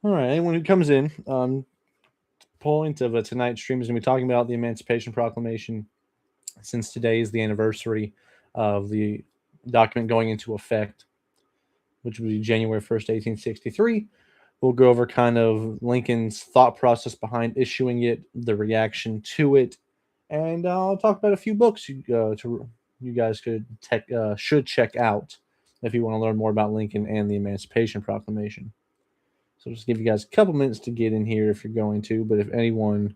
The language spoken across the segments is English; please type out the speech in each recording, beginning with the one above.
All right, anyone who comes in, point of tonight's stream is going to be talking about the Emancipation Proclamation, since today is the anniversary of the document going into effect, which would be January 1st, 1863. We'll go over kind of Lincoln's thought process behind issuing it, the reaction to it, and I'll talk about a few books you guys should check out if you want to learn more about Lincoln and the Emancipation Proclamation. So just give you guys a couple minutes to get in here if you're going to. But if anyone,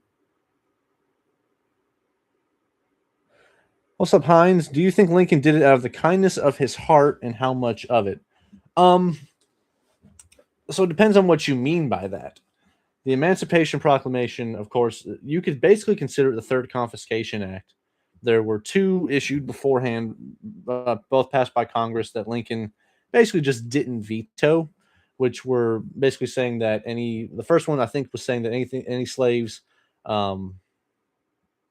what's up, Hines? Do you think Lincoln did it out of the kindness of his heart, and how much of it? Um, so it depends on what you mean by that. The Emancipation Proclamation, of course, you could basically consider it the Third Confiscation Act. There were two issued beforehand, both passed by Congress, that Lincoln basically just didn't veto, which were basically saying that the first one I think was saying that any slaves, um,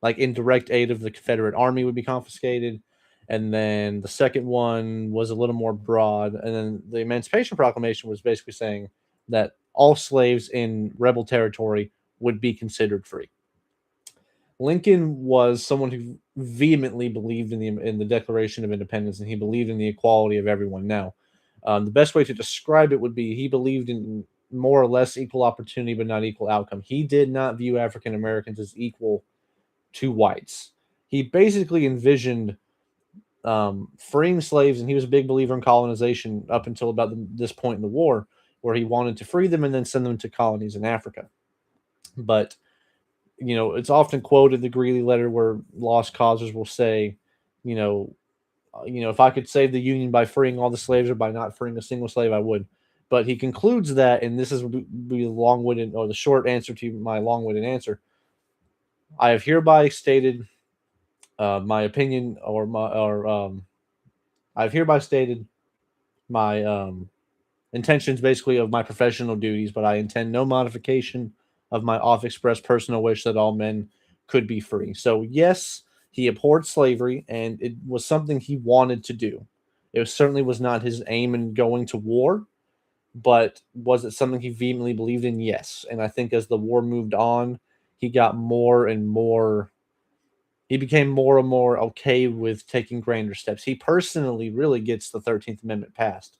like in direct aid of the Confederate Army, would be confiscated. And then the second one was a little more broad. And then the Emancipation Proclamation was basically saying that all slaves in rebel territory would be considered free. Lincoln was someone who vehemently believed in the Declaration of Independence, and he believed in the equality of everyone. Now, the best way to describe it would be he believed in more or less equal opportunity, but not equal outcome. He did not view African Americans as equal to whites. He basically envisioned freeing slaves, and he was a big believer in colonization up until about this point in the war, where he wanted to free them and then send them to colonies in Africa. But it's often quoted, the Greeley letter, where lost causers will say, you know, if I could save the Union by freeing all the slaves or by not freeing a single slave, I would. But he concludes that, and this is be the long-winded or the short answer to my long-winded answer. I have hereby stated my opinion, I've hereby stated my intentions, basically, of my professional duties, but I intend no modification of my oft expressed personal wish that all men could be free. So, yes, he abhorred slavery, and it was something he wanted to do. It certainly was not his aim in going to war, but was it something he vehemently believed in? Yes. And I think as the war moved on, he got more and more he became more and more okay with taking grander steps. He personally really gets the 13th Amendment passed.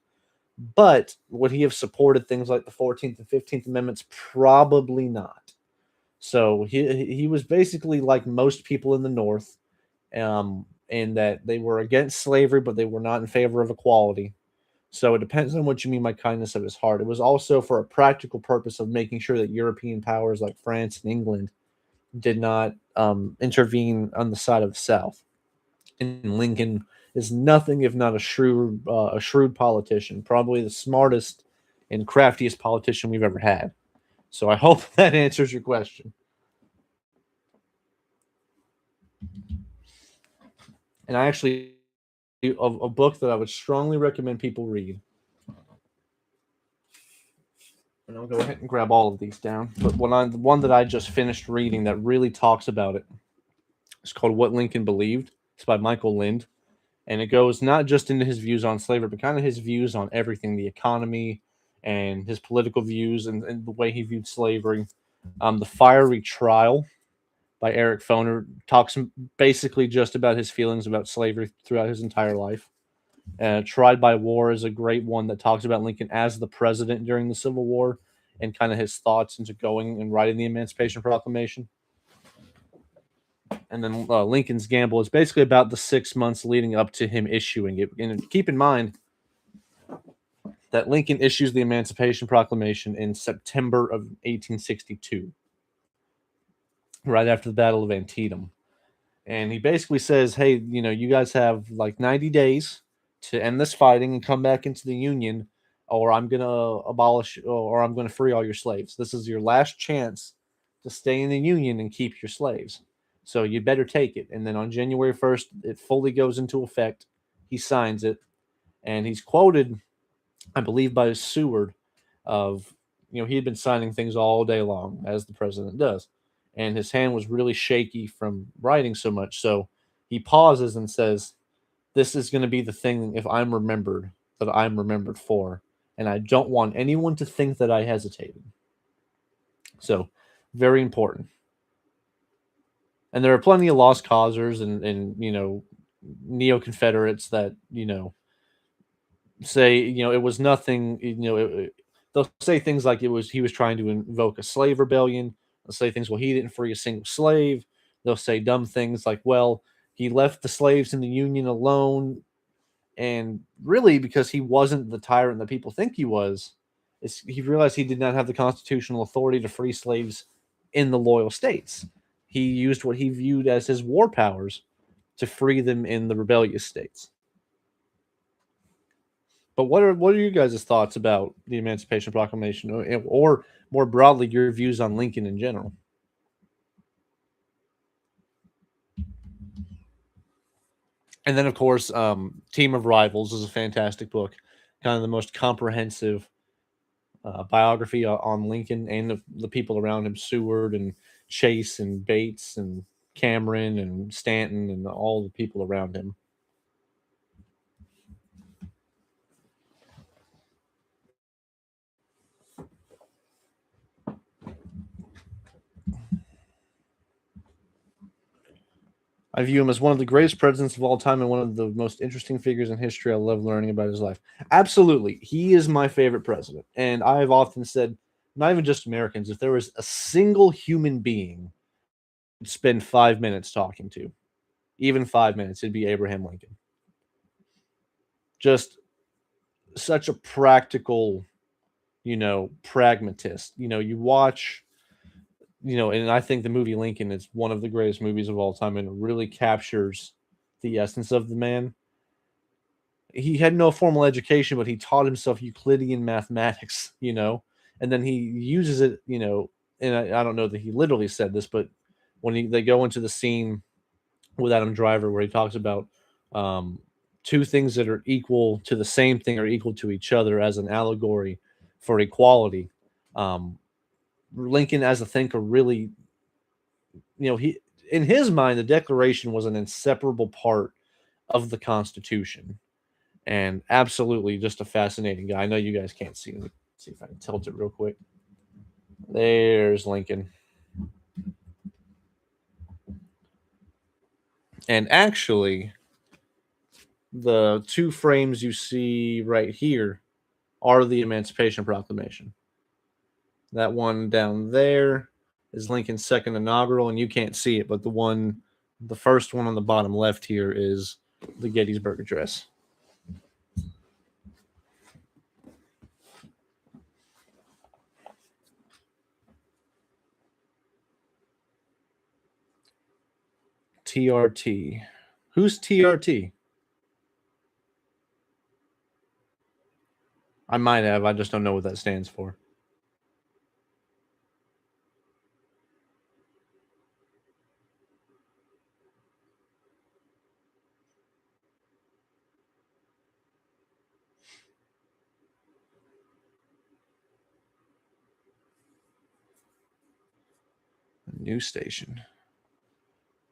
But would he have supported things like the 14th and 15th Amendments? Probably not. So he was basically like most people in the North, in that they were against slavery, but they were not in favor of equality. So it depends on what you mean by kindness of his heart. It was also for a practical purpose of making sure that European powers like France and England did not intervene on the side of the South. And Lincoln is nothing if not a shrewd politician, probably the smartest and craftiest politician we've ever had. So I hope that answers your question. And I actually a book that I would strongly recommend people read. And I'll go ahead and grab all of these down. But the one that I just finished reading that really talks about it, it's called What Lincoln Believed. It's by Michael Lind. And it goes not just into his views on slavery, but kind of his views on everything, the economy, and his political views, and the way he viewed slavery. The Fiery Trial by Eric Foner talks basically just about his feelings about slavery throughout his entire life. Tried by War is a great one that talks about Lincoln as the president during the Civil War, and kind of his thoughts into going and writing the Emancipation Proclamation. And then Lincoln's Gamble is basically about the 6 months leading up to him issuing it. And keep in mind that Lincoln issues the Emancipation Proclamation in September of 1862, right after the Battle of Antietam. And he basically says, hey, you guys have like 90 days to end this fighting and come back into the Union, or I'm going to abolish, or I'm going to free all your slaves. This is your last chance to stay in the Union and keep your slaves. So you better take it. And then on January 1st, it fully goes into effect. He signs it. And he's quoted, I believe, by Seward of, he had been signing things all day long, as the president does. And his hand was really shaky from writing so much. So he pauses and says, this is going to be the thing, if I'm remembered, that I'm remembered for. And I don't want anyone to think that I hesitated. So, very important. And there are plenty of lost causers and neo Confederates that say it was nothing. They'll say things like it was he was trying to invoke a slave rebellion. They'll say things, well, he didn't free a single slave. They'll say dumb things like, well, he left the slaves in the Union alone, and really because he wasn't the tyrant that people think he was, he realized he did not have the constitutional authority to free slaves in the loyal states. He used what he viewed as his war powers to free them in the rebellious states. But what are you guys' thoughts about the Emancipation Proclamation, or more broadly, your views on Lincoln in general? And then, of course, Team of Rivals is a fantastic book, kind of the most comprehensive biography on Lincoln and the people around him, Seward and Chase and Bates and Cameron and Stanton and all the people around him. I view him as one of the greatest presidents of all time and one of the most interesting figures in history. I love learning about his life. Absolutely. He is my favorite president. And I've often said, not even just Americans, if there was a single human being to spend 5 minutes talking to, even 5 minutes, it'd be Abraham Lincoln. Just such a practical, pragmatist. You watch, and I think the movie Lincoln is one of the greatest movies of all time, and it really captures the essence of the man. He had no formal education, but he taught himself Euclidean mathematics, and then he uses it, and I don't know that he literally said this, but when they go into the scene with Adam Driver where he talks about um, two things that are equal to the same thing are equal to each other as an allegory for equality. Um, Lincoln, as a thinker, really, he in his mind, the Declaration was an inseparable part of the Constitution, and absolutely just a fascinating guy. I know you guys can't see. Let me see if I can tilt it real quick. There's Lincoln. And actually, the two frames you see right here are the Emancipation Proclamation. That one down there is Lincoln's second inaugural, and you can't see it, but the first one on the bottom left here is the Gettysburg Address. TRT. Who's TRT? I might have. I just don't know what that stands for. News station.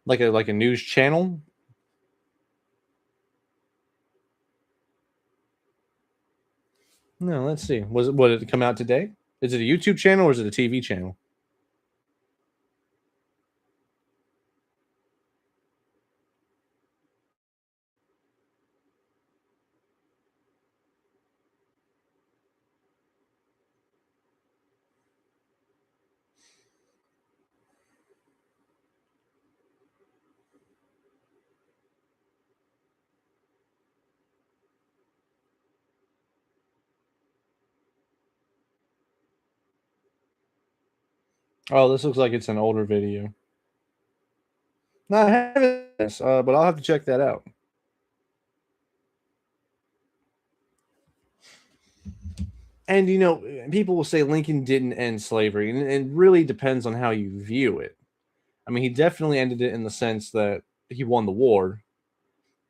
Like a news channel? No, let's see. Did it come out today? Is it a YouTube channel or is it a TV channel? Oh, this looks like it's an older video. No, I haven't, but I'll have to check that out. And people will say Lincoln didn't end slavery, and it really depends on how you view it. I mean, he definitely ended it in the sense that he won the war,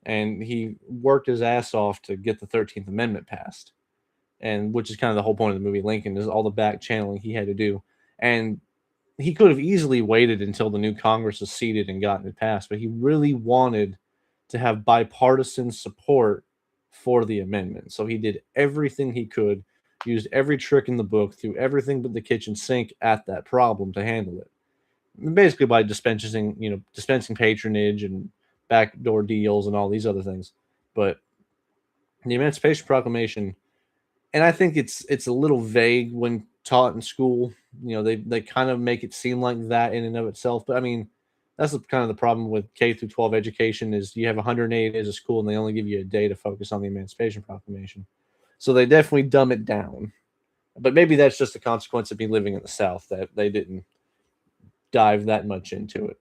and he worked his ass off to get the 13th Amendment passed, and which is kind of the whole point of the movie Lincoln is all the back channeling he had to do. And he could have easily waited until the new Congress was seated and gotten it passed, but he really wanted to have bipartisan support for the amendment. So he did everything he could used every trick in the book, threw everything but the kitchen sink at that problem to handle it. Basically by dispensing patronage and backdoor deals and all these other things. But the Emancipation Proclamation, and I think it's a little vague when taught in school. They kind of make it seem like that in and of itself. But I mean, that's kind of the problem with K through 12 education is you have 108 days of school and they only give you a day to focus on the Emancipation Proclamation. So they definitely dumb it down. But maybe that's just a consequence of me living in the South that they didn't dive that much into it.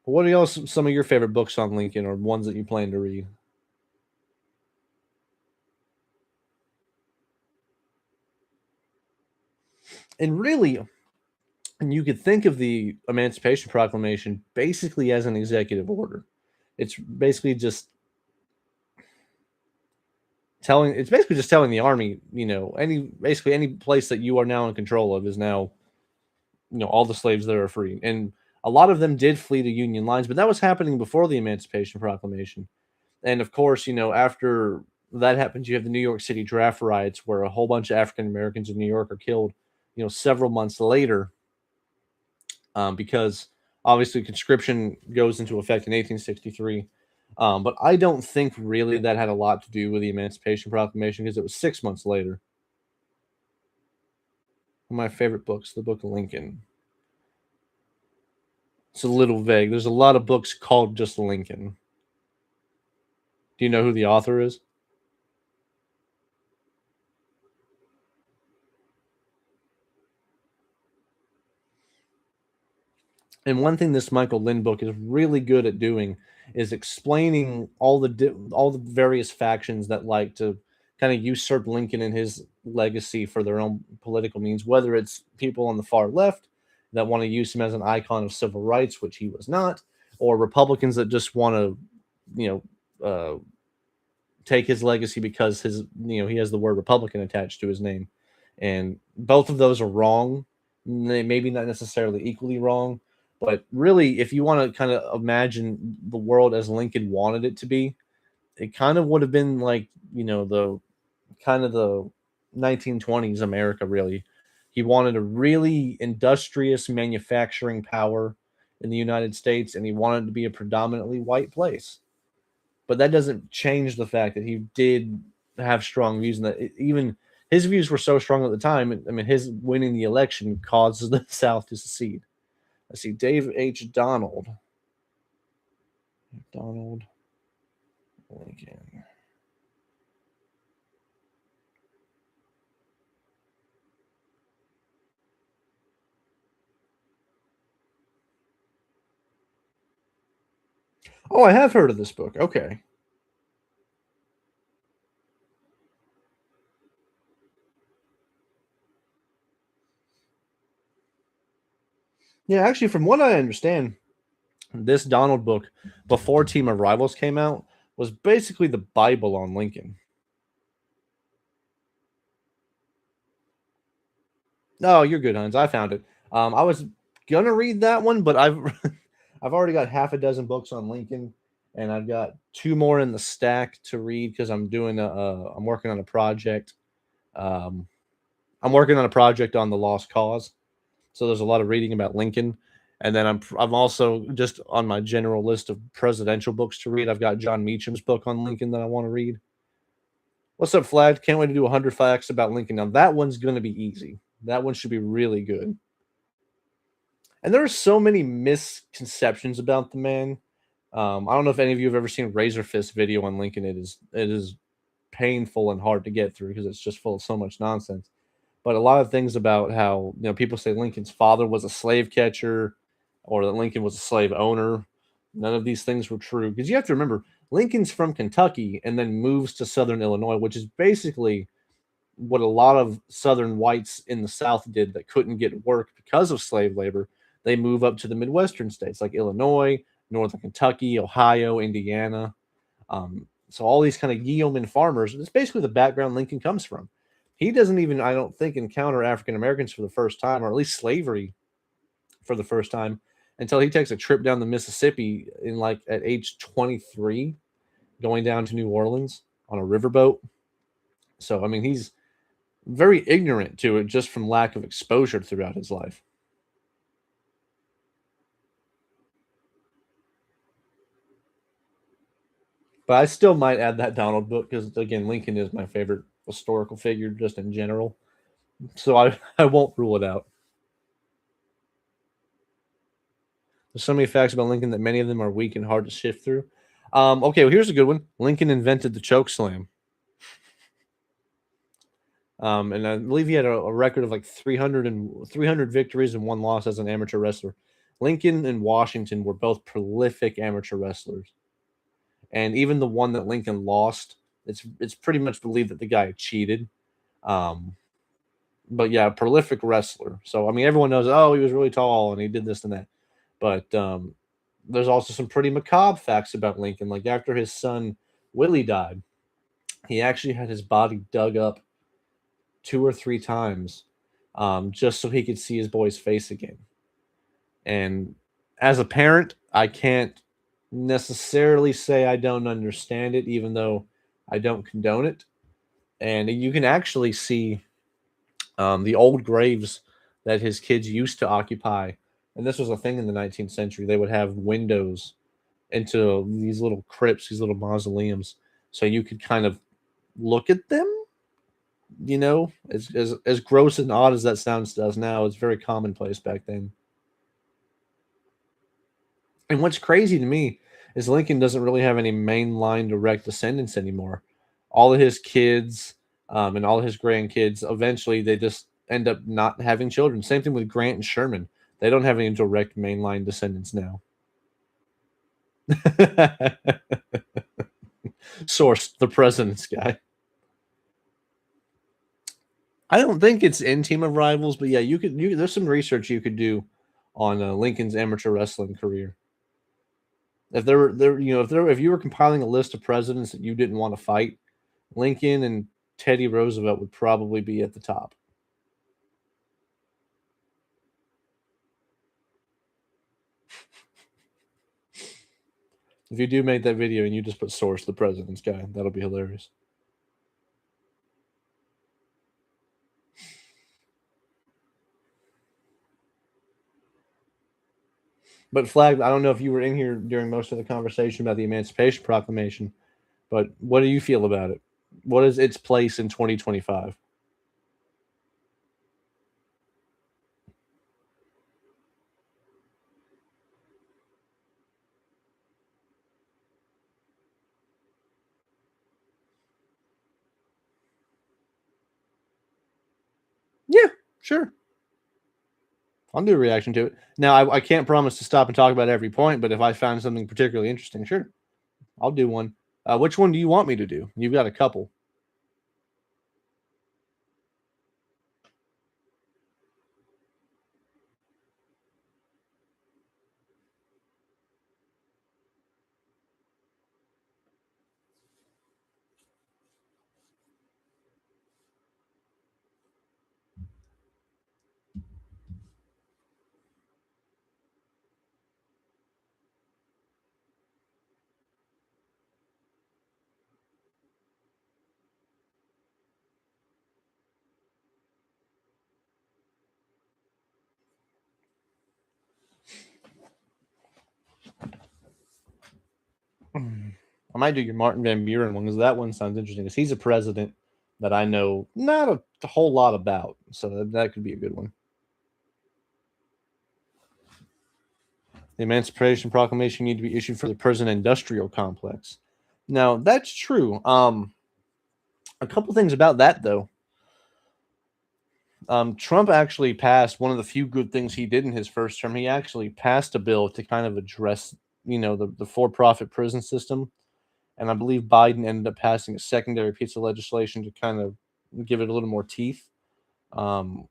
What are y'all some of your favorite books on Lincoln or ones that you plan to read? And really, and you could think of the Emancipation Proclamation basically as an executive order. It's basically just telling the army, any place that you are now in control of is now, all the slaves there are free. And a lot of them did flee to Union lines, but that was happening before the Emancipation Proclamation. And of course, after that happens, you have the New York City draft riots where a whole bunch of African Americans in New York are killed, several months later, because obviously conscription goes into effect in 1863. But I don't think really that had a lot to do with the Emancipation Proclamation because it was 6 months later. One of my favorite books, the Book of Lincoln. It's a little vague. There's a lot of books called just Lincoln. Do you know who the author is? And one thing this Michael Lynn book is really good at doing is explaining all the various factions that like to kind of usurp Lincoln and his legacy for their own political means, whether it's people on the far left that want to use him as an icon of civil rights, which he was not, or Republicans that just want to, you take his legacy because he has the word Republican attached to his name. And both of those are wrong. Maybe not necessarily equally wrong, but really, if you want to kind of imagine the world as Lincoln wanted it to be, it kind of would have been like, the kind of the 1920s America, really. He wanted a really industrious manufacturing power in the United States, and he wanted it to be a predominantly white place. But that doesn't change the fact that he did have strong views, and that even his views were so strong at the time. I mean, his winning the election causes the South to secede. I see Dave H. Donald Lincoln. Oh, I have heard of this book. Okay. Yeah, actually, from what I understand, this Donald book, before Team of Rivals came out, was basically the Bible on Lincoln. No, you're good, Hans. I found it. I was gonna read that one, but I've I've already got half a dozen books on Lincoln, and I've got two more in the stack to read because I'm working on a project. Um, I'm working on a project on the Lost Cause, so there's a lot of reading about Lincoln. And then I'm also just on my general list of presidential books to read. I've got John Meacham's book on Lincoln that I want to read. What's up, Flad? Can't wait to do 100 facts about Lincoln. Now that one's going to be easy. That one should be really good. And there are so many misconceptions about the man. I don't know if any of you have ever seen Razor Fist video on Lincoln. It is painful and hard to get through because it's just full of so much nonsense. But a lot of things about how people say Lincoln's father was a slave catcher, or that Lincoln was a slave owner. None of these things were true because you have to remember Lincoln's from Kentucky and then moves to Southern Illinois, which is basically what a lot of Southern whites in the South did that couldn't get work because of slave labor. They move up to the Midwestern states like Illinois, Northern Kentucky, Ohio, Indiana. So all these kind of yeoman farmers, it's basically the background Lincoln comes from. He doesn't even, I don't think, encounter African Americans for the first time, or at least slavery for the first time, until he takes a trip down the Mississippi in like at age 23, going down to New Orleans on a riverboat. So I mean, he's very ignorant to it just from lack of exposure throughout his life. But I still might add that Donald book because again, Lincoln is my favorite historical figure just in general. So I won't rule it out. There's so many facts about Lincoln that many of them are weak and hard to sift through. Okay, well, here's a good one. Lincoln invented the choke slam. And I believe he had a record of like 300 victories and one loss as an amateur wrestler. Lincoln and Washington were both prolific amateur wrestlers. And even the one that Lincoln lost, it's pretty much believed that the guy cheated. Um, but yeah, prolific wrestler. So I mean, everyone knows. Oh, he was really tall and he did this and that. But there's also some pretty macabre facts about Lincoln. Like after his son Willie died, he actually had his body dug up 2 or 3 times, just so he could see his boy's face again. And as a parent, I can't necessarily say I don't understand it, even though I don't condone it. And you can actually see the old graves that his kids used to occupy. And this was a thing in the 19th century. They would have windows into these little crypts, these little mausoleums, so you could kind of look at them. As gross and odd as that sounds to us now, it's very commonplace back then. And what's crazy to me is Lincoln doesn't really have any mainline direct descendants anymore. All of his kids and all of his grandkids, eventually they just end up not having children. Same thing with Grant and Sherman. They don't have any direct mainline descendants now. Source, the president's guy. I don't think it's in Team of Rivals, but yeah, there's some research you could do on Lincoln's amateur wrestling career. If if you were compiling a list of presidents that you didn't want to fight, Lincoln and Teddy Roosevelt would probably be at the top. If you do make that video and you just put source the president's guy, that'll be hilarious. But Flag, I don't know if you were in here during most of the conversation about the Emancipation Proclamation, but what do you feel about it? What is its place in 2025? Yeah, sure. I'll do a reaction to it. Now, I can't promise to stop and talk about every point, but if I find something particularly interesting, sure, I'll do one. Which one do you want me to do? You've got a couple. I might do your Martin Van Buren one because that one sounds interesting. Because he's a president that I know not a whole lot about, so that could be a good one. The Emancipation Proclamation need to be issued for the prison industrial complex. Now that's true. A couple things about that though. Trump actually passed one of the few good things he did in his first term. He actually passed a bill to kind of address, the for-profit prison system. And I believe Biden ended up passing a secondary piece of legislation to kind of give it a little more teeth. Um,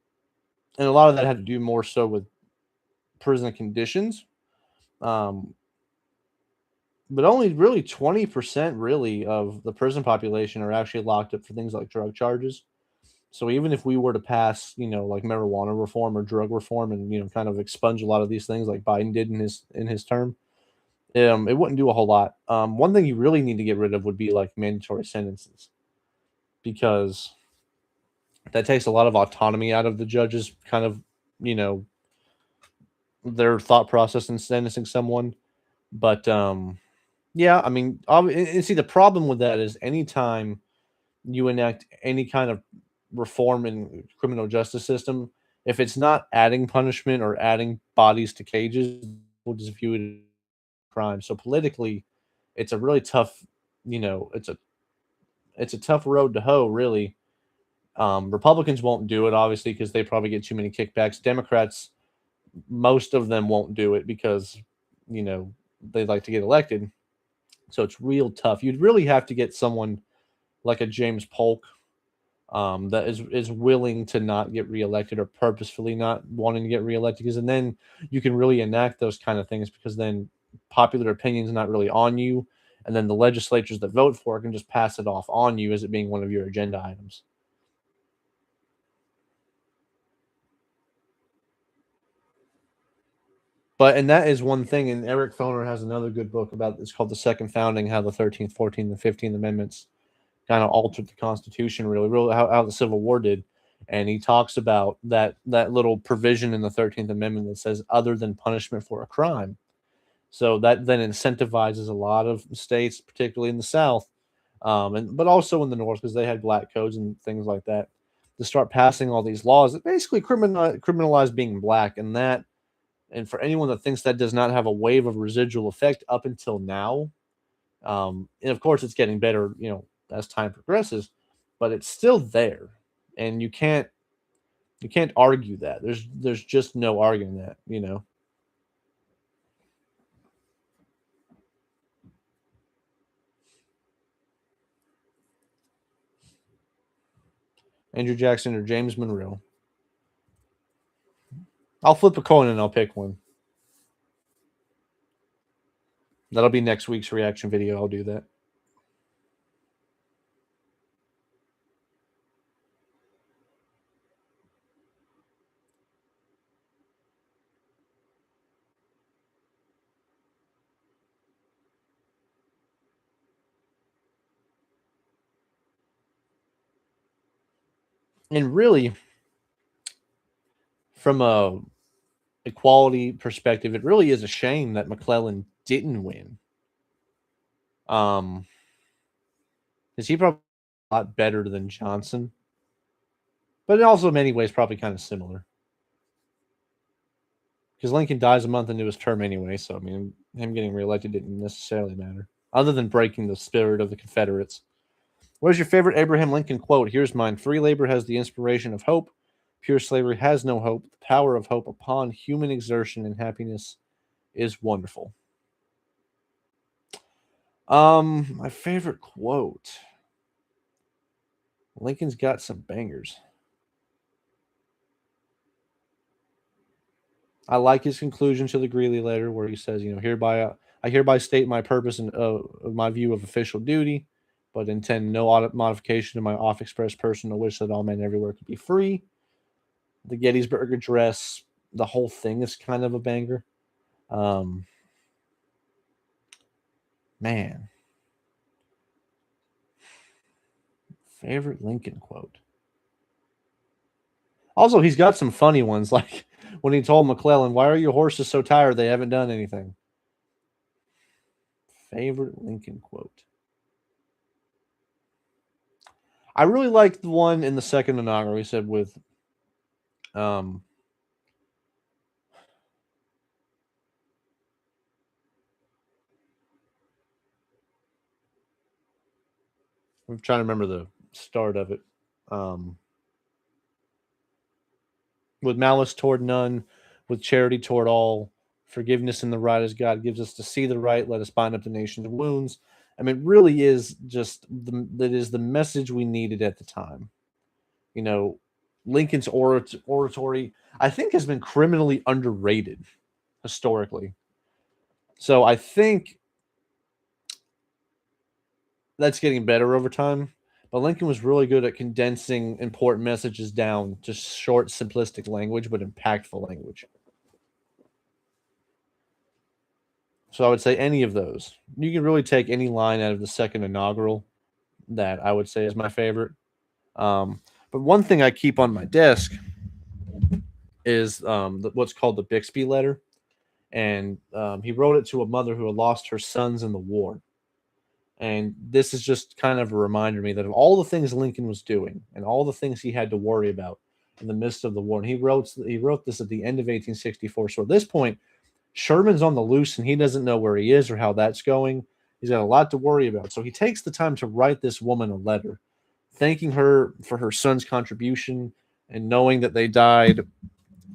and a lot of that had to do more so with prison conditions. Um, but only really 20% really of the prison population are actually locked up for things like drug charges. So even if we were to pass, like marijuana reform or drug reform and, kind of expunge a lot of these things like Biden did in his term, it wouldn't do a whole lot. One thing you really need to get rid of would be like mandatory sentences because that takes a lot of autonomy out of the judges kind of, you know, their thought process in sentencing someone. But yeah, I mean, and see the problem with that is anytime you enact any kind of reform in criminal justice system, if it's not adding punishment or adding bodies to cages, we'll just view it as crime. So politically, it's a really tough, it's a tough road to hoe, really. Republicans won't do it, obviously, because they probably get too many kickbacks. Democrats, most of them won't do it because, they like to get elected. So it's real tough. You'd really have to get someone like a James Polk that is willing to not get reelected or purposefully not wanting to get reelected, because and then you can really enact those kind of things because then popular opinion is not really on you, and then the legislatures that vote for it can just pass it off on you as it being one of your agenda items. But and that is one thing, and Eric Foner has another good book about it's called The Second Founding, how the 13th, 14th, and 15th Amendments kind of altered the Constitution, really how the Civil War did. And he talks about that little provision in the 13th Amendment that says other than punishment for a crime. So that then incentivizes a lot of states, particularly in the South, and but also in the North because they had black codes and things like that, to start passing all these laws that basically criminalize being black. And for anyone that thinks that does not have a wave of residual effect up until now, and of course, it's getting better, as time progresses, but it's still there, and you can't argue that. There's just no arguing that. Andrew Jackson or James Monroe. I'll flip a coin and I'll pick one. That'll be next week's reaction video. I'll do that. And really, from a equality perspective, it really is a shame that McClellan didn't win. Is he probably a lot better than Johnson, but also in many ways probably kind of similar. Because Lincoln dies a month into his term anyway, so I mean, him getting reelected didn't necessarily matter, other than breaking the spirit of the Confederates. What is your favorite Abraham Lincoln quote? Here's mine: "Free labor has the inspiration of hope. Pure slavery has no hope. The power of hope upon human exertion and happiness is wonderful." My favorite quote. Lincoln's got some bangers. I like his conclusion to the Greeley letter, where he says, I hereby state my purpose and my view of official duty, but intend no modification of my oft-expressed personal wish that all men everywhere could be free. The Gettysburg Address, the whole thing is kind of a banger. Um, man, favorite Lincoln quote. Also, he's got some funny ones, like when he told McClellan, "Why are your horses so tired? They haven't done anything." Favorite Lincoln quote. I really like the one in the second inaugural. He said um, I'm trying to remember the start of it. Um, with malice toward none, with charity toward all, forgiveness in the right as God gives us to see the right, let us bind up the nation's wounds. I mean, it really is just that is the message we needed at the time. You know, Lincoln's oratory, I think, has been criminally underrated historically. So I think That's getting better over time. But Lincoln was really good at condensing important messages down to short, simplistic language, but impactful language. So I would say any of those. You can really take any line out of the second inaugural that I would say is my favorite. Um, but one thing I keep on my desk is what's called the Bixby letter, and he wrote it to a mother who had lost her sons in the war. And this is just kind of a reminder to me that of all the things Lincoln was doing and all the things he had to worry about in the midst of the war, and he wrote this at the end of 1864. So at this point, Sherman's on the loose and he doesn't know where he is or how that's going. He's got a lot to worry about. So he takes the time to write this woman a letter, thanking her for her son's contribution and knowing that they died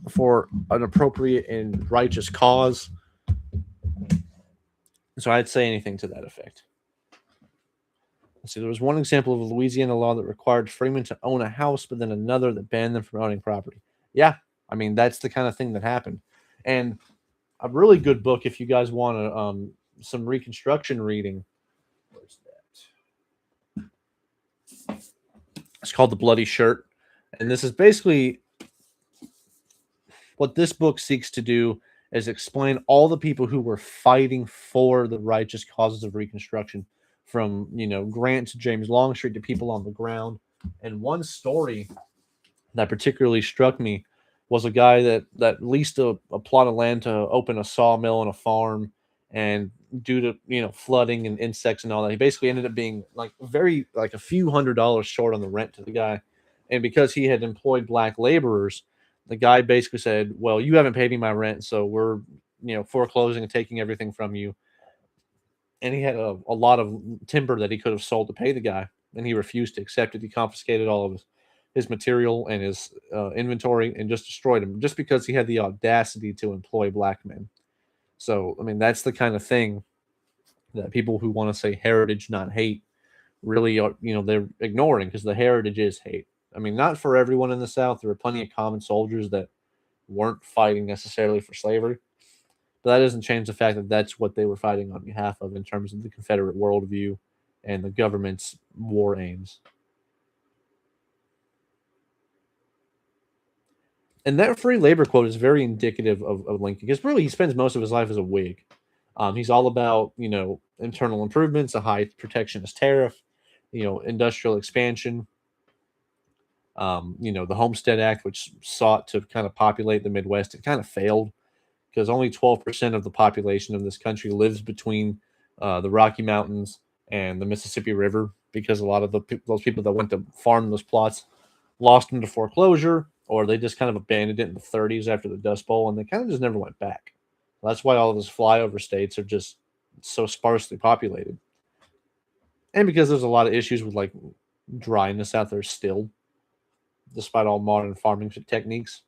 for an appropriate and righteous cause. So I'd say anything to that effect. So there was one example of a Louisiana law that required freemen to own a house, but then another that banned them from owning property. Yeah, I mean that's the kind of thing that happened, and a really good book if you guys want to some Reconstruction reading. Where's that? It's called The Bloody Shirt, and this is basically what this book seeks to do is explain all the people who were fighting for the righteous causes of Reconstruction, from Grant to James Longstreet to people on the ground. And one story that particularly struck me was a guy that leased a plot of land to open a sawmill and a farm, and due to flooding and insects and all that, he basically ended up being like a few $100s short on the rent to the guy. And because he had employed black laborers, the guy basically said, well, you haven't paid me my rent, so we're foreclosing and taking everything from you. And he had a lot of timber that he could have sold to pay the guy, and he refused to accept it. He confiscated all of his material and his inventory and just destroyed him just because he had the audacity to employ black men. So, I mean, that's the kind of thing that people who want to say heritage, not hate, really are, they're ignoring, because the heritage is hate. I mean, not for everyone in the South. There were plenty of common soldiers that weren't fighting necessarily for slavery, but that doesn't change the fact that that's what they were fighting on behalf of in terms of the Confederate worldview and the government's war aims. And that free labor quote is very indicative of Lincoln, because really he spends most of his life as a Whig. He's all about internal improvements, a high protectionist tariff, industrial expansion. The Homestead Act, which sought to kind of populate the Midwest, it kind of failed because only 12% of the population of this country lives between the Rocky Mountains and the Mississippi River, because a lot of those people that went to farm those plots lost them to foreclosure, or they just kind of abandoned it in the 30s after the Dust Bowl, and they kind of just never went back. That's why all of those flyover states are just so sparsely populated. And because there's a lot of issues with like dryness out there still, despite all modern farming techniques.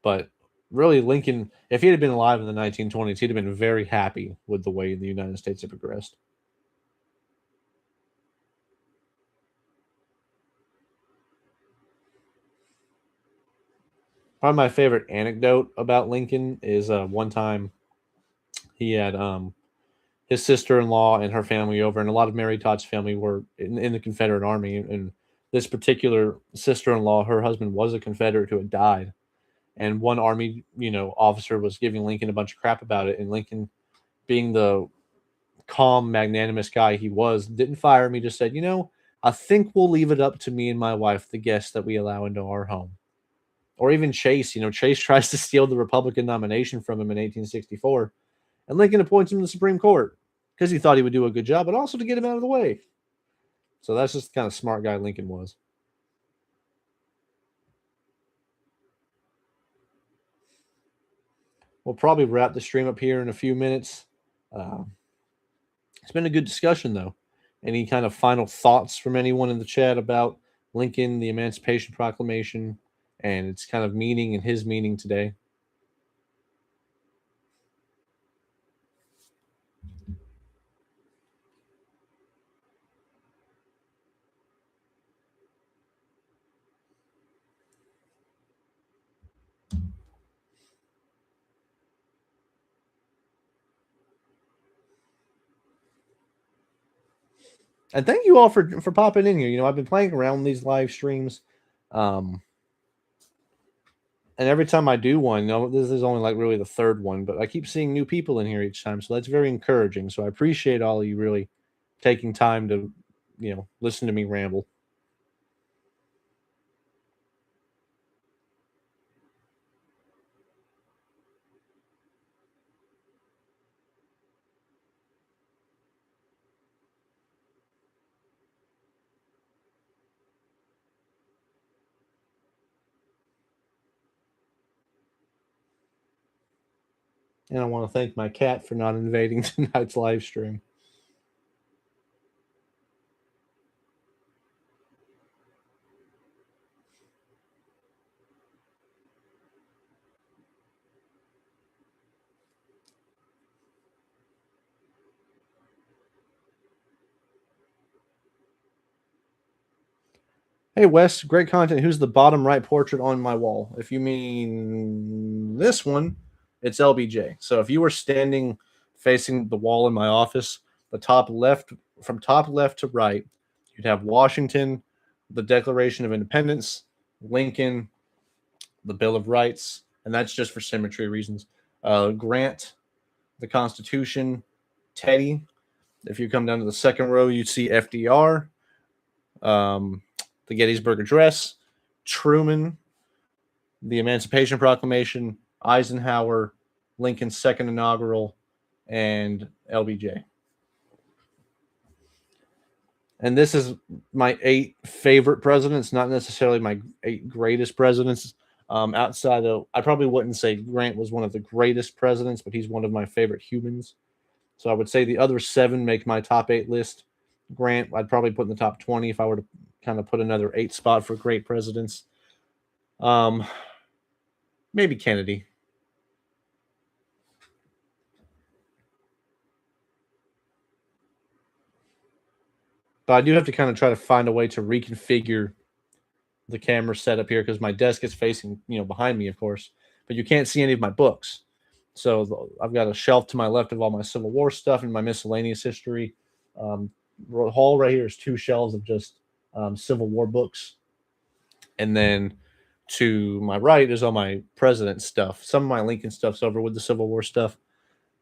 But really, Lincoln, if he had been alive in the 1920s, he'd have been very happy with the way the United States had progressed. Probably my favorite anecdote about Lincoln is one time he had his sister-in-law and her family over, and a lot of Mary Todd's family were in the Confederate Army. And this particular sister-in-law, her husband was a Confederate who had died, and one Army officer was giving Lincoln a bunch of crap about it, and Lincoln, being the calm, magnanimous guy he was, didn't fire him. He just said, I think we'll leave it up to me and my wife, the guests that we allow into our home. Or even Chase, Chase tries to steal the Republican nomination from him in 1864, and Lincoln appoints him to the Supreme Court because he thought he would do a good job, but also to get him out of the way. So that's just the kind of smart guy Lincoln was. We'll probably wrap the stream up here in a few minutes. Uh, it's been a good discussion, though. Any kind of final thoughts from anyone in the chat about Lincoln, the Emancipation Proclamation, and its kind of meaning and his meaning today? And thank you all for popping in here. You know, I've been playing around these live streams. Um, and every time I do one, you know, this is only like really the third one, but I keep seeing new people in here each time. So that's very encouraging. So I appreciate all of you really taking time to, you know, listen to me ramble. And I want to thank my cat for not invading tonight's live stream. Hey, Wes, great content. Who's the bottom right portrait on my wall? If you mean this one, it's LBJ. So if you were standing facing the wall in my office, the top left, from top left to right, you'd have Washington, the Declaration of Independence, Lincoln, the Bill of Rights, and that's just for symmetry reasons. Grant, the Constitution, Teddy. If you come down to the second row, you'd see FDR, um, the Gettysburg Address, Truman, the Emancipation Proclamation, Eisenhower, Lincoln's second inaugural, and LBJ. And this is my 8 favorite presidents, not necessarily my 8 greatest presidents. Outside of, I probably wouldn't say Grant was one of the greatest presidents, but he's one of my favorite humans. So I would say the other 7 make my top 8 list. Grant, I'd probably put in the top 20 if I were to kind of put another 8 spot for great presidents. Maybe Kennedy. But I do have to kind of try to find a way to reconfigure the camera setup here because my desk is facing, you know, behind me, of course, but you can't see any of my books. So I've got a shelf to my left of all my Civil War stuff and my miscellaneous history. Hall right here is 2 shelves of just Civil War books, and then to my right is all my president stuff. Some of my Lincoln stuff's over with the Civil War stuff,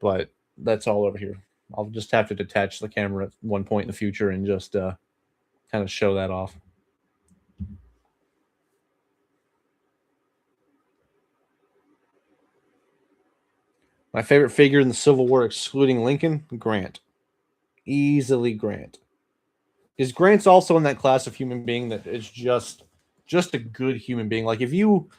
but that's all over here. I'll just have to detach the camera at one point in the future and just kind of show that off. My favorite figure in the Civil War, excluding Lincoln, Grant. Easily Grant. Because Grant's also in that class of human being that is just a good human being. Like if you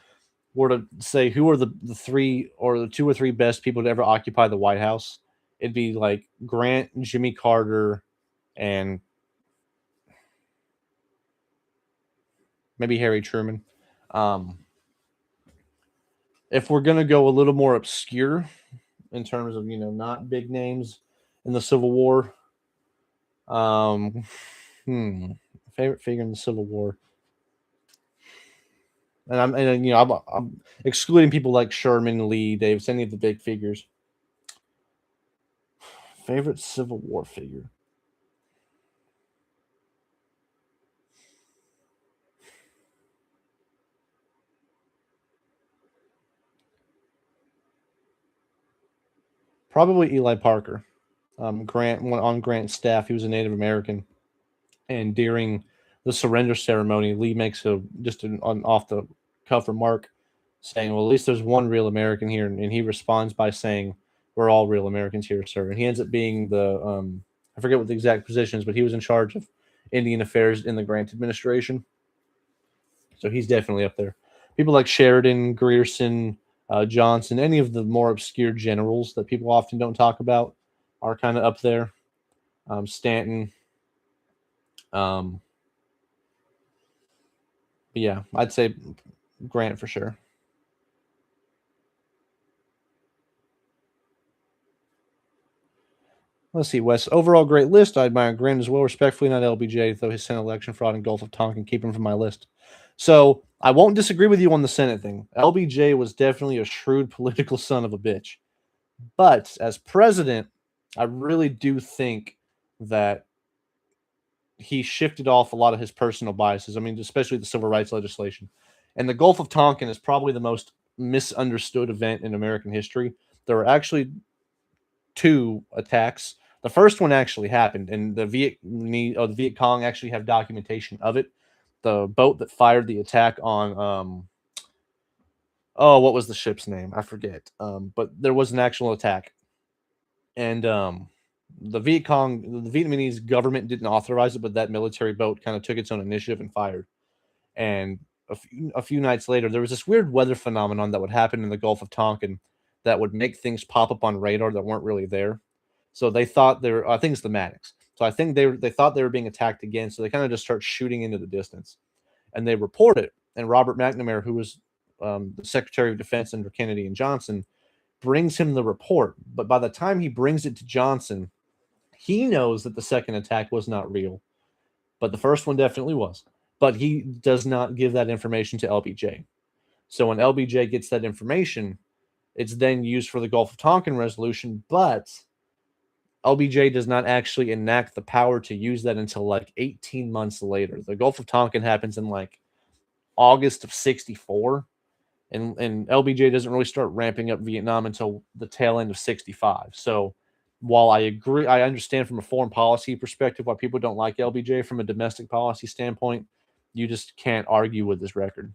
were to say who are the 3 or the 2 or 3 best people to ever occupy the White House, it'd be like Grant, Jimmy Carter, and maybe Harry Truman. If we're gonna go a little more obscure in terms of, you know, not big names in the Civil War, um, favorite figure in the Civil War, and you know I'm excluding people like Sherman, Lee, Davis, any of the big figures. Favorite Civil War figure. Probably Eli Parker. Grant on Grant's staff. He was a Native American, and during the surrender ceremony, Lee makes an off the cuff remark saying, "Well, at least there's one real American here," and he responds by saying, "We're all real Americans here, sir." And he ends up being the I forget what the exact position is, but he was in charge of Indian affairs in the Grant administration, so he's definitely up there. People like Sheridan, Grierson, Johnson, any of the more obscure generals that people often don't talk about are kind of up there. Stanton. Um, but yeah, I'd say Grant for sure. Let's see, Wes. Overall, great list. I admire Grant as well. Respectfully, not LBJ, though his Senate election fraud and Gulf of Tonkin keep him from my list. So I won't disagree with you on the Senate thing. LBJ was definitely a shrewd political son of a bitch. But as president, I really do think that he shifted off a lot of his personal biases. I mean, especially the civil rights legislation. And the Gulf of Tonkin is probably the most misunderstood event in American history. There were actually two attacks. The first one actually happened, and the Viet Cong actually have documentation of it. The boat that fired the attack on what was the ship's name? I forget. But there was an actual attack, and the the Vietnamese government didn't authorize it, but that military boat kind of took its own initiative and fired. And a few nights later, there was this weird weather phenomenon that would happen in the Gulf of Tonkin that would make things pop up on radar that weren't really there. So they thought they were, I think it's the Maddox. So I think they thought they were being attacked again. So they kind of just start shooting into the distance, and they report it. And Robert McNamara, who was the Secretary of Defense under Kennedy and Johnson, brings him the report. But by the time he brings it to Johnson, he knows that the second attack was not real, but the first one definitely was. But he does not give that information to LBJ. So when LBJ gets that information, it's then used for the Gulf of Tonkin resolution, but LBJ does not actually enact the power to use that until like 18 months later. The Gulf of Tonkin happens in like August of 64, and LBJ doesn't really start ramping up Vietnam until the tail end of 65. So while I agree, I understand from a foreign policy perspective why people don't like LBJ from a domestic policy standpoint. You just can't argue with this record.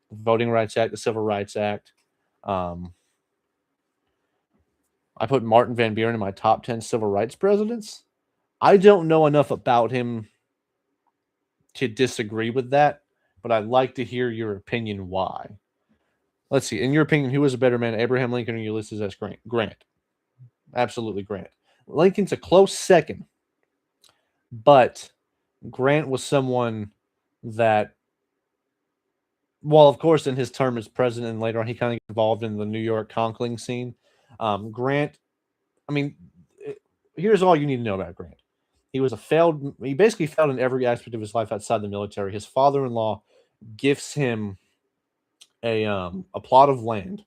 The Voting Rights Act, the Civil Rights Act. I put Martin Van Buren in my top 10 civil rights presidents. I don't know enough about him to disagree with that, but I'd like to hear your opinion why. Let's see. In your opinion, who was a better man, Abraham Lincoln or Ulysses S. Grant? Grant. Absolutely Grant. Lincoln's a close second, but Grant was someone that, well, of course, in his term as president and later on, he kind of got involved in the New York conquering scene. Grant, I mean, here's all you need to know about Grant. He basically failed in every aspect of his life outside the military. His father-in-law gifts him a plot of land,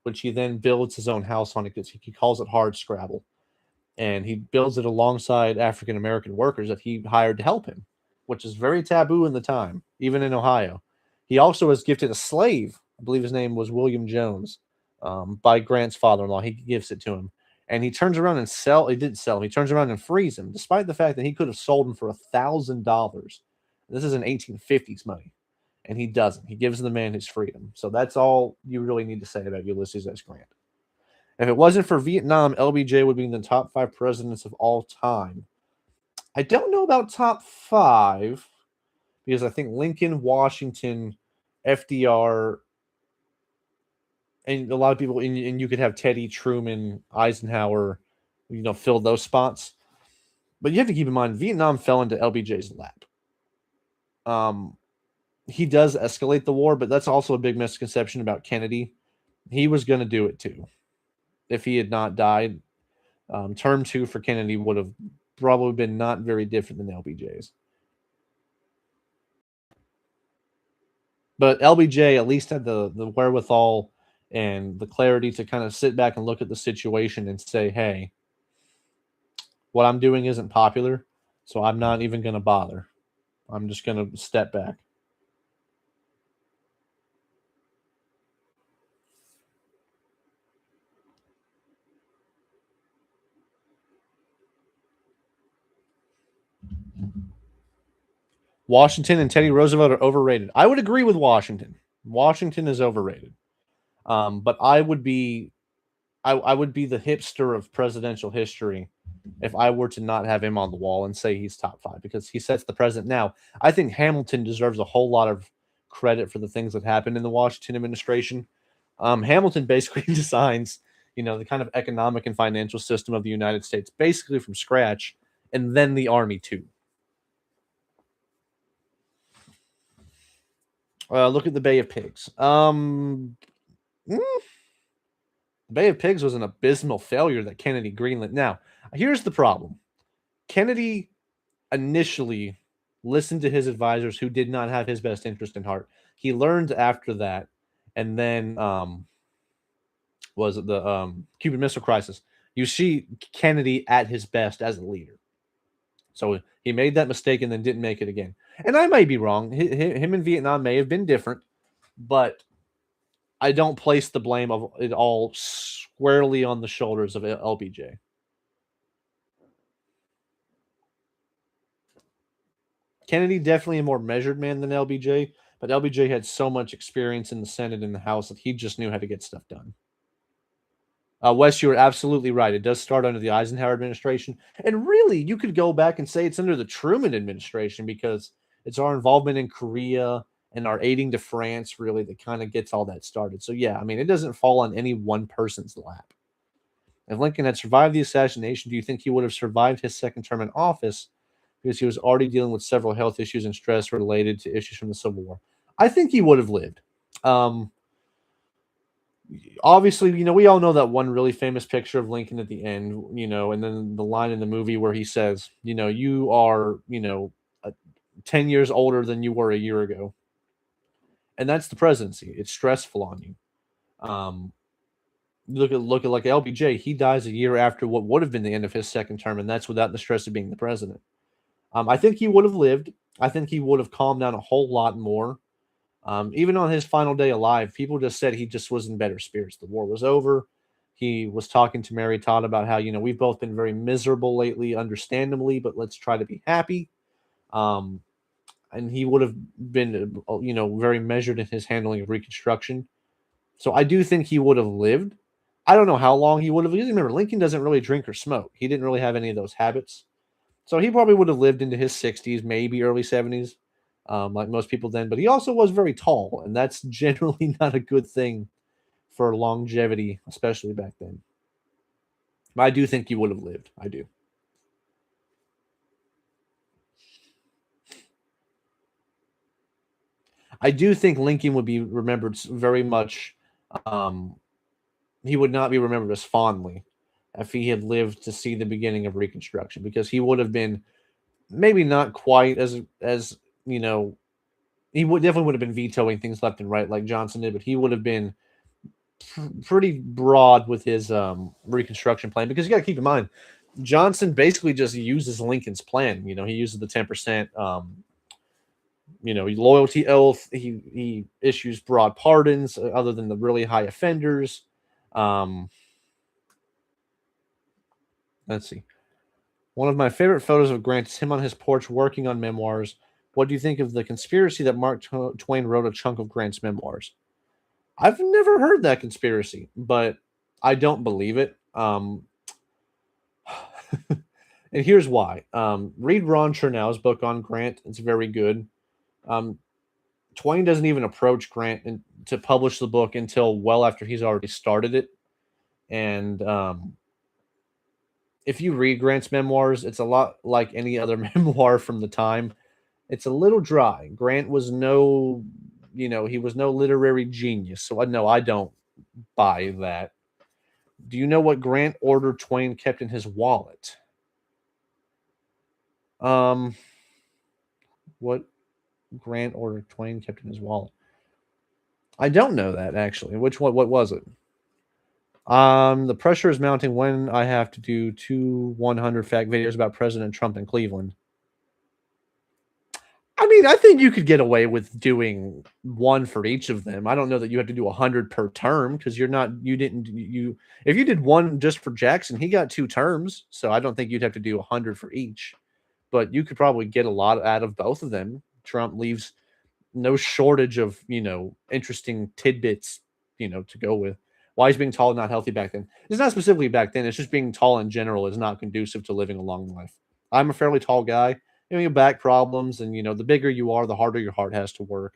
which he then builds his own house on. He calls it hard scrabble, and he builds it alongside African American workers that he hired to help him, which is very taboo in the time, even in Ohio. He also was gifted a slave. I believe his name was William Jones, by Grant's father-in-law. He gives it to him, and he turns around and sell. He didn't sell him. He turns around and frees him, despite the fact that he could have sold him for $1,000. This is an 1850s money, and he doesn't. He gives the man his freedom. So that's all you really need to say about Ulysses S. Grant. If it wasn't for Vietnam, LBJ would be in the top 5 presidents of all time. I don't know about top 5 because I think Lincoln, Washington, FDR, and a lot of people, and you could have Teddy, Truman, Eisenhower, fill those spots. But you have to keep in mind, Vietnam fell into LBJ's lap. He does escalate the war, but that's also a big misconception about Kennedy. He was going to do it too. If he had not died, term 2 for Kennedy would have probably been not very different than LBJ's. But LBJ at least had the wherewithal and the clarity to kind of sit back and look at the situation and say, hey, what I'm doing isn't popular, so I'm not even going to bother. I'm just going to step back. Washington and Teddy Roosevelt are overrated. I would agree with Washington. Washington is overrated. But I would be the hipster of presidential history if I were to not have him on the wall and say he's top 5 because he sets the precedent. Now, I think Hamilton deserves a whole lot of credit for the things that happened in the Washington administration. Hamilton basically designs, the kind of economic and financial system of the United States basically from scratch, and then the Army too. Look at the Bay of Pigs. The Bay of Pigs was an abysmal failure that Kennedy greenlit. Now, here's the problem. Kennedy initially listened to his advisors who did not have his best interest in heart. He learned after that, and then was the Cuban Missile Crisis. You see Kennedy at his best as a leader. So he made that mistake and then didn't make it again. And I may be wrong. Him and Vietnam may have been different, but I don't place the blame of it all squarely on the shoulders of LBJ. Kennedy definitely a more measured man than LBJ, but LBJ had so much experience in the Senate and the House that he just knew how to get stuff done. Wes, you were absolutely right. It does start under the Eisenhower administration. And really, you could go back and say it's under the Truman administration because it's our involvement in Korea and our aiding to France, really, that kind of gets all that started. So, yeah, I mean, it doesn't fall on any one person's lap. If Lincoln had survived the assassination, do you think he would have survived his second term in office because he was already dealing with several health issues and stress related to issues from the Civil War? I think he would have lived. Obviously, we all know that one really famous picture of Lincoln at the end, and then the line in the movie where he says, you are, 10 years older than you were a year ago. And that's the presidency. It's stressful on you. Look at like LBJ. He dies a year after what would have been the end of his second term, and that's without the stress of being the president. I think he would have lived. I think he would have calmed down a whole lot more. Even on his final day alive, people just said he just was in better spirits. The war was over. He was talking to Mary Todd about how, we've both been very miserable lately, understandably, but let's try to be happy. And he would have been, very measured in his handling of Reconstruction. So I do think he would have lived. I don't know how long he would have. Because remember, Lincoln doesn't really drink or smoke. He didn't really have any of those habits. So he probably would have lived into his 60s, maybe early 70s, like most people then. But he also was very tall, and that's generally not a good thing for longevity, especially back then. But I do think he would have lived. I do. I do think Lincoln would be remembered very much. Um, he would not be remembered as fondly if he had lived to see the beginning of Reconstruction, because he would have been maybe not quite as he would definitely would have been vetoing things left and right like Johnson did, but he would have been pretty broad with his Reconstruction plan, because you got to keep in mind Johnson basically just uses Lincoln's plan. He uses the 10%. Loyalty oath. He issues broad pardons, other than the really high offenders. Let's see. One of my favorite photos of Grant is him on his porch working on memoirs. What do you think of the conspiracy that Mark Twain wrote a chunk of Grant's memoirs? I've never heard that conspiracy, but I don't believe it. And here's why. Read Ron Chernow's book on Grant. It's very good. Twain doesn't even approach Grant to publish the book until well after he's already started it. And if you read Grant's memoirs, it's a lot like any other memoir from the time. It's a little dry. Grant was he was no literary genius. So no, I don't buy that. Do you know what Grant ordered Twain kept in his wallet? What Grant ordered Twain kept in his wallet? I don't know that, actually. Which one? What was it? The pressure is mounting when I have to do 100 fact videos about President Trump in Cleveland. I mean, I think you could get away with doing one for each of them. I don't know that you have to do 100 per term, because if you did one just for Jackson, he got 2 terms. So I don't think you'd have to do 100 for each, but you could probably get a lot out of both of them. Trump leaves no shortage of, interesting tidbits, to go with. Why is being tall not healthy back then? It's not specifically back then. It's just being tall in general is not conducive to living a long life. I'm a fairly tall guy. You have back problems, and the bigger you are, the harder your heart has to work.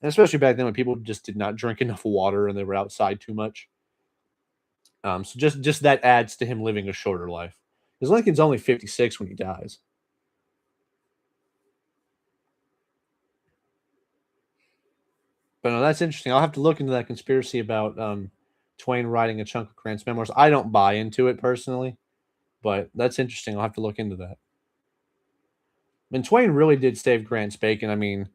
And especially back then when people just did not drink enough water and they were outside too much. So just that adds to him living a shorter life. Because Lincoln's only 56 when he dies. But no, that's interesting. I'll have to look into that conspiracy about Twain writing a chunk of Grant's memoirs. I don't buy into it personally, but that's interesting. I'll have to look into that. And Twain really did save Grant's bacon. I mean,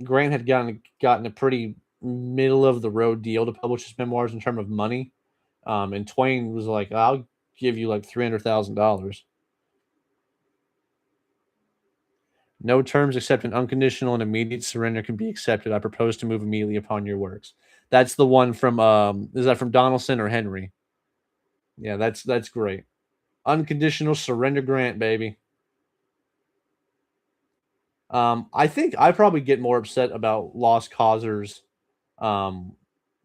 Grant had gotten a pretty middle of the road deal to publish his memoirs in terms of money, and Twain was like, "I'll give you like $300,000." No terms except an unconditional and immediate surrender can be accepted. I propose to move immediately upon your works. That's the one from is that from Donaldson or Henry? Yeah, that's great. Unconditional surrender grant, baby. I think I probably get more upset about lost causers um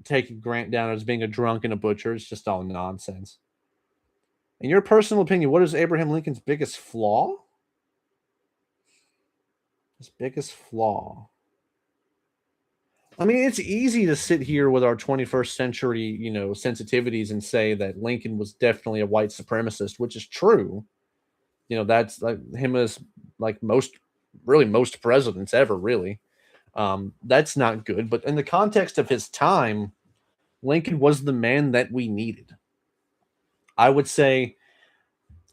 taking Grant down as being a drunk and a butcher. It's just all nonsense. In your personal opinion, what is Abraham Lincoln's biggest flaw? His biggest flaw. I mean, it's easy to sit here with our 21st century, sensitivities and say that Lincoln was definitely a white supremacist, which is true. That's like him as like most presidents ever, really. That's not good. But in the context of his time, Lincoln was the man that we needed. I would say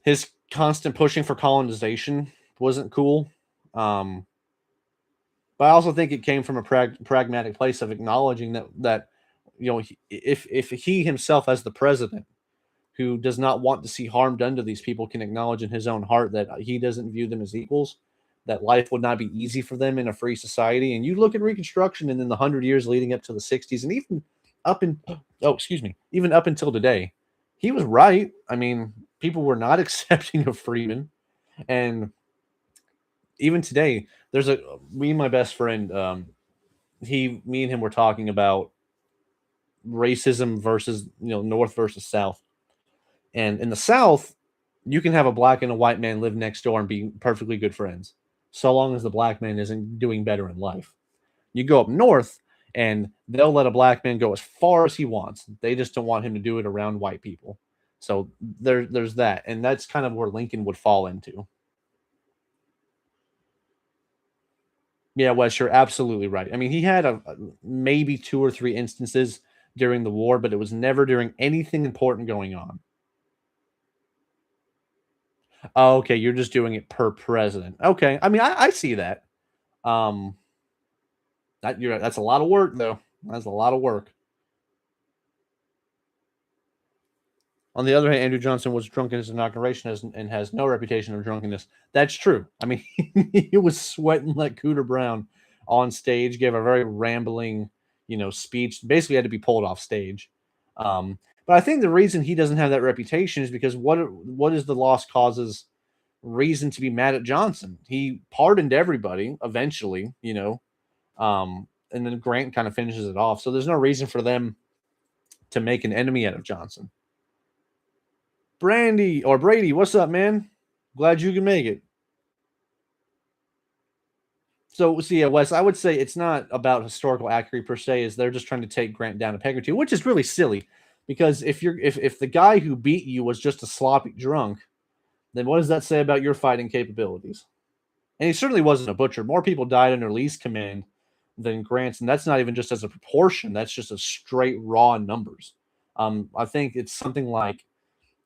his constant pushing for colonization wasn't cool. Um, but I also think it came from a pragmatic place of acknowledging that if he himself as the president who does not want to see harm done to these people can acknowledge in his own heart that he doesn't view them as equals, that life would not be easy for them in a free society. And you look at Reconstruction and then the 100 years leading up to the 60s and even up in oh excuse me even up until today, he was right. I mean, people were not accepting of freedom, and even today, there's a me and my best friend. Me and him were talking about racism versus North versus South. And in the South, you can have a black and a white man live next door and be perfectly good friends, so long as the black man isn't doing better in life. You go up north, and they'll let a black man go as far as he wants. They just don't want him to do it around white people. So there's that, and that's kind of where Lincoln would fall into. Yeah, Wes, you're absolutely right. I mean, he had maybe two or three instances during the war, but it was never during anything important going on. Oh, okay, you're just doing it per president. Okay, I mean, I see that. Um, that's a lot of work, though. That's a lot of work. On the other hand, Andrew Johnson was drunk in his inauguration and has no reputation of drunkenness. That's true. I mean, he was sweating like Cooter Brown on stage, gave a very rambling, speech. Basically, had to be pulled off stage. But I think the reason he doesn't have that reputation is because what is the lost causes reason to be mad at Johnson? He pardoned everybody eventually, and then Grant kind of finishes it off. So there's no reason for them to make an enemy out of Johnson. Brandy or Brady, what's up, man? Glad you can make it. So, yeah, Wes, I would say it's not about historical accuracy per se, is they're just trying to take Grant down a peg or two, which is really silly. Because if the guy who beat you was just a sloppy drunk, then what does that say about your fighting capabilities? And he certainly wasn't a butcher. More people died under Lee's command than Grant's, and that's not even just as a proportion. That's just a straight raw numbers. I think it's something like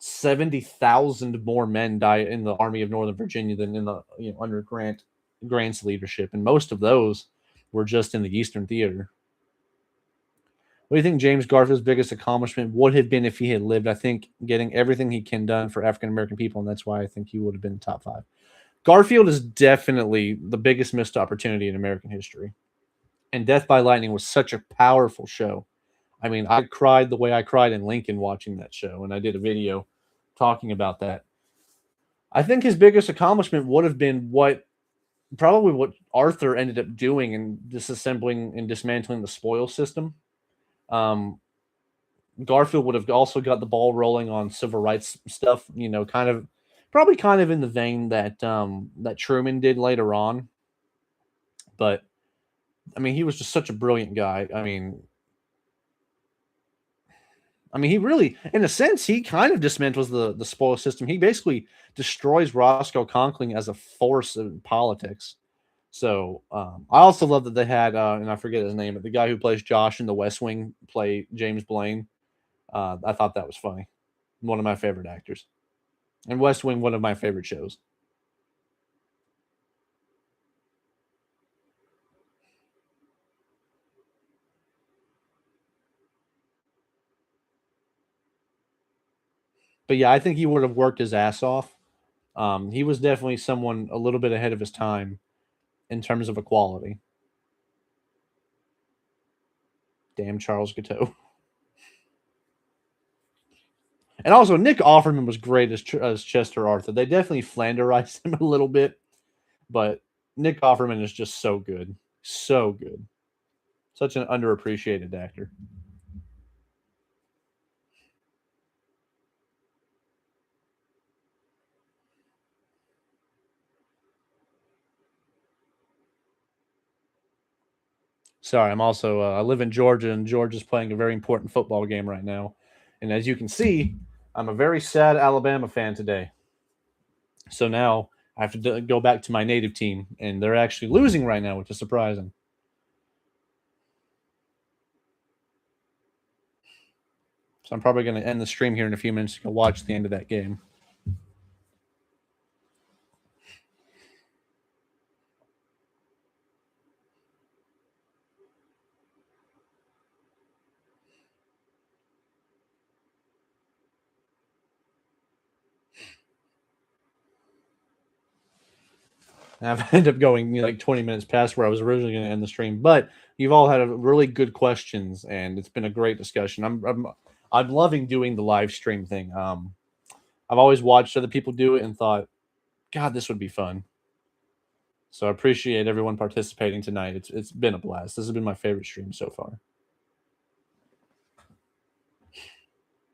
70,000 more men died in the Army of Northern Virginia than in the under Grant's leadership, and most of those were just in the Eastern Theater. What do you think James Garfield's biggest accomplishment would have been if he had lived? I think getting everything he can done for African American people, and that's why I think he would have been top five. Garfield is definitely the biggest missed opportunity in American history. And Death by Lightning was such a powerful show. I mean, I cried the way I cried in Lincoln watching that show, and I did a video talking about that. I think his biggest accomplishment would have been probably what Arthur ended up doing in disassembling and dismantling the spoil system. Um, Garfield would have also got the ball rolling on civil rights stuff, probably kind of in the vein that Truman did later on. But I mean, he was just such a brilliant guy. I mean, he really, in a sense, he kind of dismantles the spoil system. He basically destroys Roscoe Conkling as a force in politics. So I also love that they had, and I forget his name, but the guy who plays Josh in The West Wing play James Blaine. I thought that was funny. One of my favorite actors. And West Wing, one of my favorite shows. But yeah, I think he would have worked his ass off. He was definitely someone a little bit ahead of his time in terms of equality. Damn Charles Gateau. And also, Nick Offerman was great as Chester Arthur. They definitely flanderized him a little bit, but Nick Offerman is just so good. So good. Such an underappreciated actor. Sorry, I'm also I live in Georgia, and Georgia's playing a very important football game right now. And as you can see, I'm a very sad Alabama fan today. So now I have to go back to my native team, and they're actually losing right now, which is surprising. So I'm probably going to end the stream here in a few minutes to go watch the end of that game. And I've ended up going like 20 minutes past where I was originally going to end the stream, but you've all had really good questions, and it's been a great discussion. I'm loving doing the live stream thing. I've always watched other people do it and thought, God, this would be fun. So I appreciate everyone participating tonight. It's been a blast. This has been my favorite stream so far.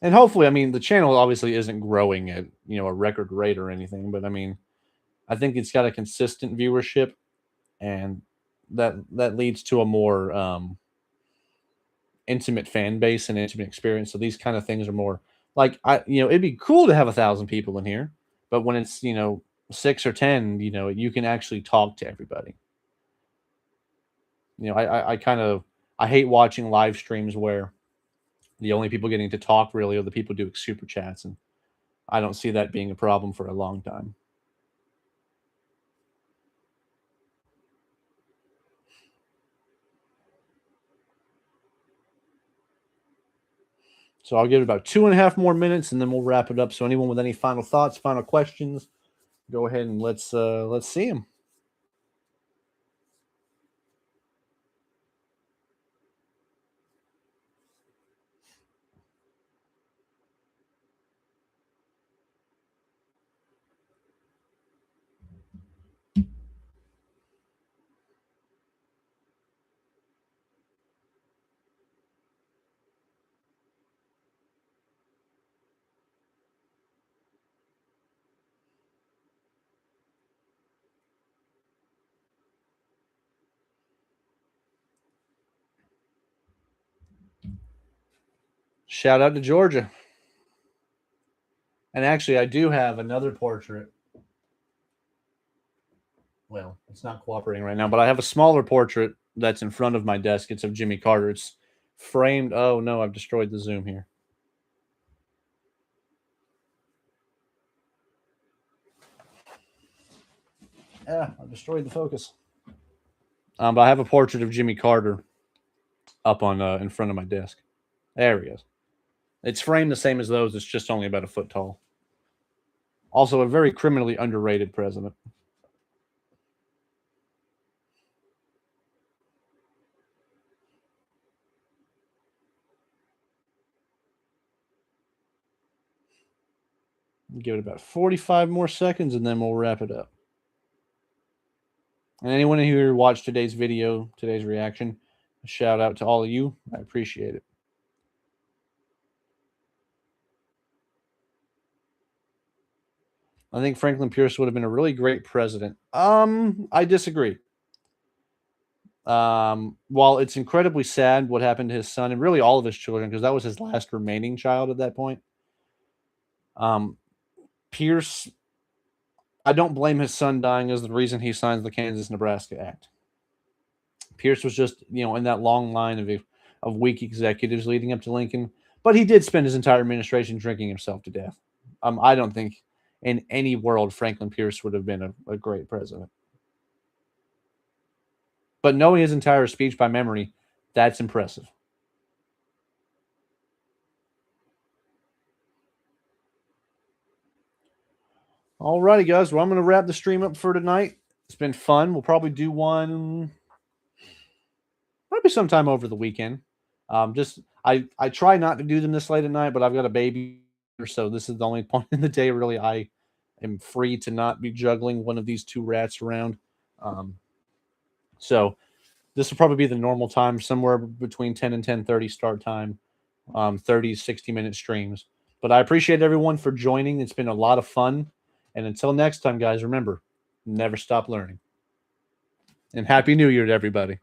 And hopefully, I mean, the channel obviously isn't growing at a record rate or anything, but I mean, I think it's got a consistent viewership, and that leads to a more intimate fan base and intimate experience. So these kind of things are more like it'd be cool to have 1,000 people in here, but when it's 6 or 10, you can actually talk to everybody. I kind of I hate watching live streams where the only people getting to talk really are the people doing super chats, and I don't see that being a problem for a long time. So I'll give it about 2.5 more minutes, and then we'll wrap it up. So anyone with any final thoughts, final questions, go ahead and let's see them. Shout out to Georgia. And actually, I do have another portrait. Well, it's not cooperating right now, but I have a smaller portrait that's in front of my desk. It's of Jimmy Carter. It's framed. Oh no, I've destroyed the zoom here. Yeah, I destroyed the focus. But I have a portrait of Jimmy Carter up on in front of my desk. There he is. It's framed the same as those. It's just only about a foot tall. Also, a very criminally underrated president. Give it about 45 more seconds, and then we'll wrap it up. And anyone who watched today's video, today's reaction, a shout out to all of you. I appreciate it. I think Franklin Pierce would have been a really great president. I disagree. While it's incredibly sad what happened to his son and really all of his children, because that was his last remaining child at that point. Pierce, I don't blame his son dying as the reason he signs the Kansas-Nebraska Act. Pierce was just, in that long line of weak executives leading up to Lincoln, but he did spend his entire administration drinking himself to death. I don't think in any world Franklin Pierce would have been a great president. But knowing his entire speech by memory, that's impressive. Alrighty, guys. Well, I'm going to wrap the stream up for tonight. It's been fun. We'll probably do one probably sometime over the weekend. Just I try not to do them this late at night, but I've got a baby, so this is the only point in the day really I am free to not be juggling one of these two rats around. Um, so this will probably be the normal time, somewhere between 10 and 10:30 start time, 30, 60-minute streams. But I appreciate everyone for joining. It's been a lot of fun. And until next time, guys, remember, never stop learning. And Happy New Year to everybody.